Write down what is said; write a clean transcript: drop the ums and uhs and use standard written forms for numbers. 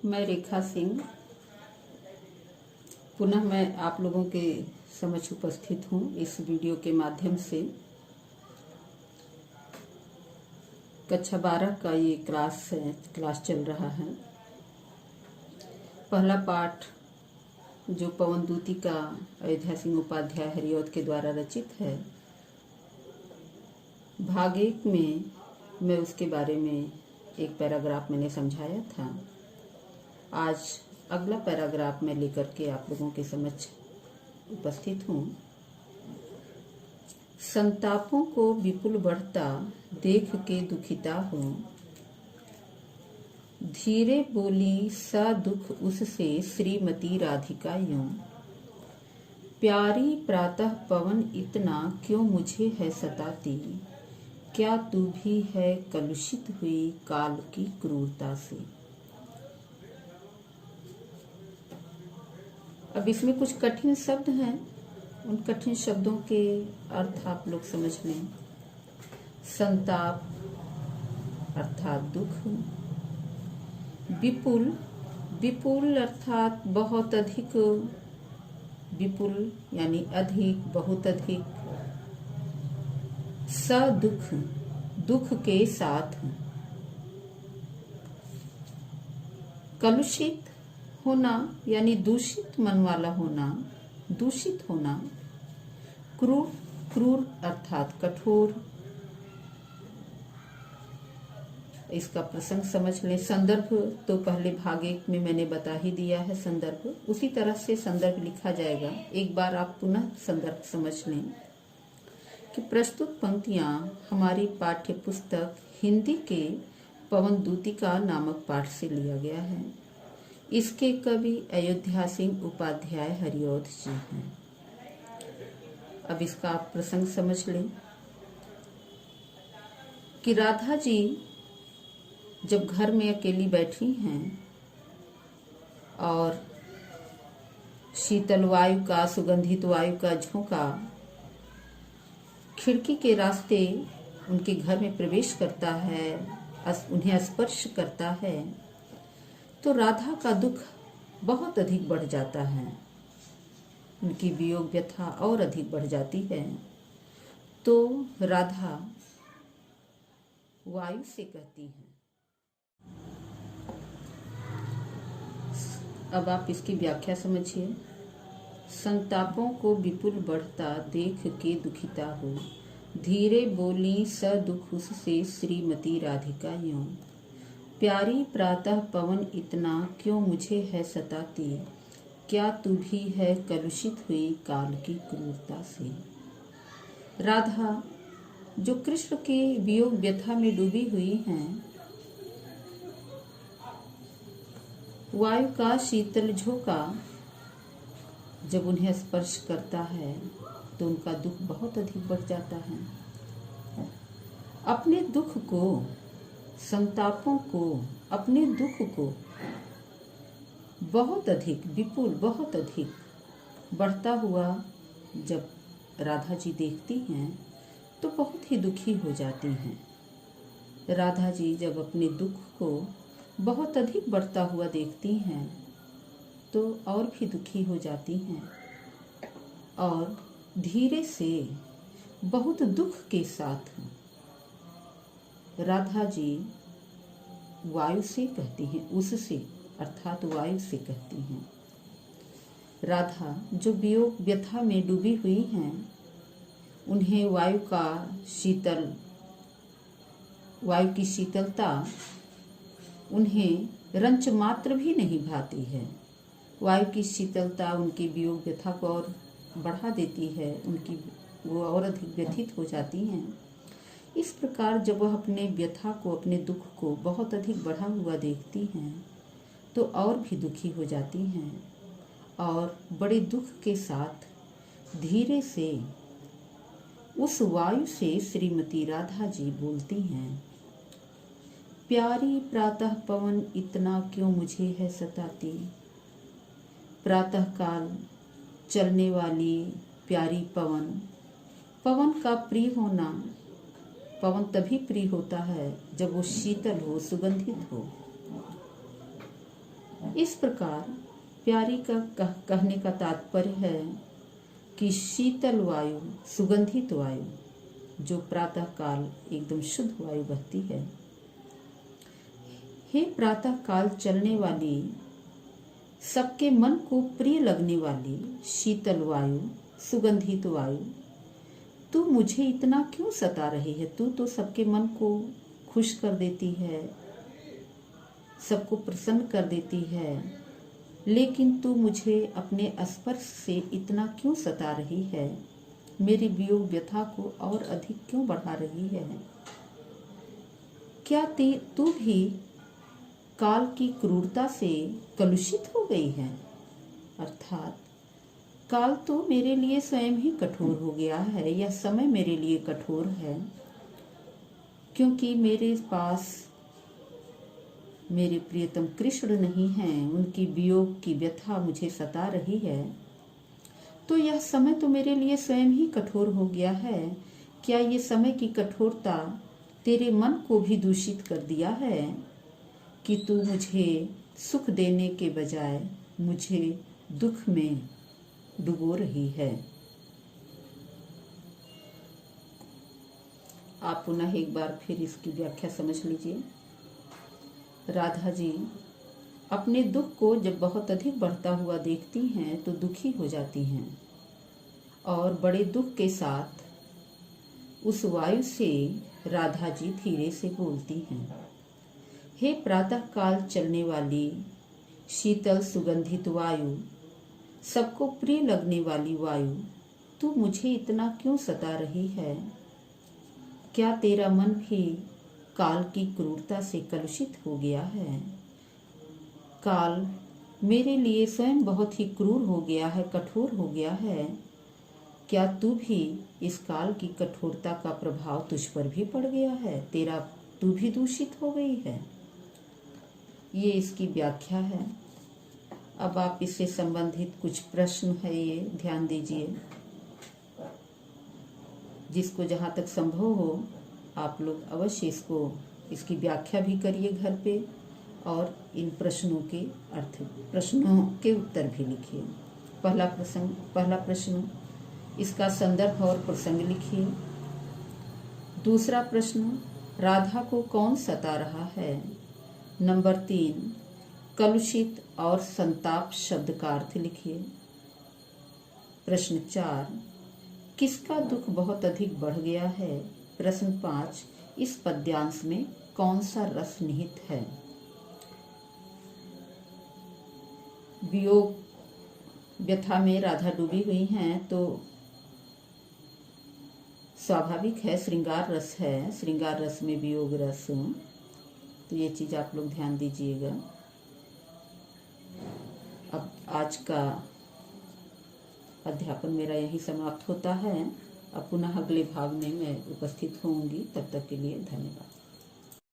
मैं रेखा सिंह पुनः मैं आप लोगों के समक्ष उपस्थित हूँ इस वीडियो के माध्यम से। कक्षा 12 का ये क्लास चल रहा है। पहला पाठ जो पवनदूती का अयोध्या सिंह उपाध्याय हरिऔध के द्वारा रचित है, भाग 1 में मैं उसके बारे में एक पैराग्राफ मैंने समझाया था। आज अगला पैराग्राफ मैं लेकर के आप लोगों के समक्ष उपस्थित हूँ। संतापों को विपुल बढ़ता देख के दुखिता हूँ, धीरे बोली सा दुख उससे श्रीमती राधिका यूं। प्यारी प्रातः पवन इतना क्यों मुझे है सताती, क्या तू भी है कलुषित हुई काल की क्रूरता से। अब इसमें कुछ कठिन शब्द हैं, उन कठिन शब्दों के अर्थ आप लोग समझ लें। संताप अर्थात दुख, विपुल, विपुल अर्थात बहुत अधिक, विपुल यानी अधिक, बहुत अधिक। सदुख, दुख के साथ। कलुषित होना यानी दूषित मन वाला होना, दूषित होना। क्रूर, क्रूर अर्थात कठोर। इसका प्रसंग समझ लें। संदर्भ तो पहले भाग 1 में मैंने बता ही दिया है, संदर्भ उसी तरह से संदर्भ लिखा जाएगा। एक बार आप पुनः संदर्भ समझ लें कि प्रस्तुत पंक्तियां हमारी पाठ्य पुस्तक हिंदी के पवनदूतिका नामक पाठ से लिया गया है। इसके कवि अयोध्या सिंह उपाध्याय हरिऔध जी हैं। अब इसका आप प्रसंग समझ लें कि राधा जी जब घर में अकेली बैठी हैं और शीतल वायु का, सुगंधित वायु का झोंका खिड़की के रास्ते उनके घर में प्रवेश करता है, उन्हें स्पर्श करता है, तो राधा का दुख बहुत अधिक बढ़ जाता है। उनकी वियोग व्यथा और अधिक बढ़ जाती है। तो राधा वायु से कहती हैं। अब आप इसकी व्याख्या समझिए। संतापों को विपुल बढ़ता देख के दुखिता हो, धीरे बोली स दुख उससे श्रीमती राधिका यूं। प्यारी प्रातः पवन इतना क्यों मुझे है सताती, क्या तू भी है कलुषित हुई काल की क्रूरता से। राधा जो कृष्ण के वियोग व्यथा में डूबी हुई हैं, वायु का शीतल झोंका जब उन्हें स्पर्श करता है तो उनका दुख बहुत अधिक बढ़ जाता है। अपने दुख को, संतापों को, अपने दुख को बहुत अधिक, विपुल, बहुत अधिक बढ़ता हुआ जब राधा जी देखती हैं तो बहुत ही दुखी हो जाती हैं। राधा जी जब अपने दुख को बहुत अधिक बढ़ता हुआ देखती हैं तो और भी दुखी हो जाती हैं और धीरे से, बहुत दुख के साथ राधा जी वायु से कहती हैं, उससे अर्थात वायु से कहती हैं। राधा जो वियोग व्यथा में डूबी हुई हैं, उन्हें वायु का शीतल, वायु की शीतलता उन्हें रंच मात्र भी नहीं भाती है। वायु की शीतलता उनकी वियोग व्यथा को और बढ़ा देती है, उनकी वो और अधिक व्यथित हो जाती हैं। इस प्रकार जब वह अपने व्यथा को, अपने दुख को बहुत अधिक बढ़ा हुआ देखती हैं तो और भी दुखी हो जाती हैं और बड़े दुख के साथ धीरे से उस वायु से श्रीमती राधा जी बोलती हैं। प्यारी प्रातः पवन इतना क्यों मुझे है सताती। प्रातः काल चलने वाली प्यारी पवन, पवन का प्रिय होना, पवन तभी प्रिय होता है जब वो शीतल हो, सुगंधित हो। इस प्रकार प्यारी का कहने का तात्पर्य है कि शीतल वायु, सुगंधित वायु जो प्रातः काल एकदम शुद्ध वायु बहती है, हे प्रातः काल चलने वाली, सबके मन को प्रिय लगने वाली शीतल वायु, सुगंधित वायु, तू मुझे इतना क्यों सता रही है? तू तो सबके मन को खुश कर देती है, सबको प्रसन्न कर देती है, लेकिन तू मुझे अपने स्पर्श से इतना क्यों सता रही है? मेरी वियोग व्यथा को और अधिक क्यों बढ़ा रही है? क्या तू भी काल की क्रूरता से कलुषित हो गई है? अर्थात काल तो मेरे लिए स्वयं ही कठोर हो गया है, यह समय मेरे लिए कठोर है, क्योंकि मेरे पास मेरे प्रियतम कृष्ण नहीं हैं, उनकी वियोग की व्यथा मुझे सता रही है, तो यह समय तो मेरे लिए स्वयं ही कठोर हो गया है। क्या ये समय की कठोरता तेरे मन को भी दूषित कर दिया है कि तू मुझे सुख देने के बजाय मुझे दुख में डुबो रही है? आप पुनः एक बार फिर इसकी व्याख्या समझ लीजिए। राधा जी अपने दुख को जब बहुत अधिक बढ़ता हुआ देखती हैं तो दुखी हो जाती हैं और बड़े दुख के साथ उस वायु से राधा जी धीरे से बोलती हैं, हे प्रातः काल चलने वाली शीतल सुगंधित वायु, सबको प्रिय लगने वाली वायु, तू मुझे इतना क्यों सता रही है? क्या तेरा मन भी काल की क्रूरता से कलुषित हो गया है? काल मेरे लिए स्वयं बहुत ही क्रूर हो गया है, कठोर हो गया है। क्या तू भी इस काल की कठोरता का प्रभाव तुझ पर भी पड़ गया है? तू भी दूषित हो गई है। ये इसकी व्याख्या है। अब आप इससे संबंधित कुछ प्रश्न है ये ध्यान दीजिए, जिसको जहाँ तक संभव हो आप लोग अवश्य इसकी व्याख्या भी करिए घर पे, और इन प्रश्नों के उत्तर भी लिखिए। पहला प्रश्न, इसका संदर्भ और प्रसंग लिखिए। दूसरा प्रश्न, राधा को कौन सता रहा है? नंबर 3, कलुषित और संताप शब्द का अर्थ लिखिए। प्रश्न 4, किसका दुख बहुत अधिक बढ़ गया है? प्रश्न 5, इस पद्यांश में कौन सा रस निहित है? वियोग व्यथा में राधा डूबी हुई हैं, तो स्वाभाविक है श्रृंगार रस है, श्रृंगार रस में वियोग रस, तो ये चीज आप लोग ध्यान दीजिएगा। अब आज का अध्यापन मेरा यही समाप्त होता है। अब पुनः अगले भाग में मैं उपस्थित होंगी। तब तक के लिए धन्यवाद।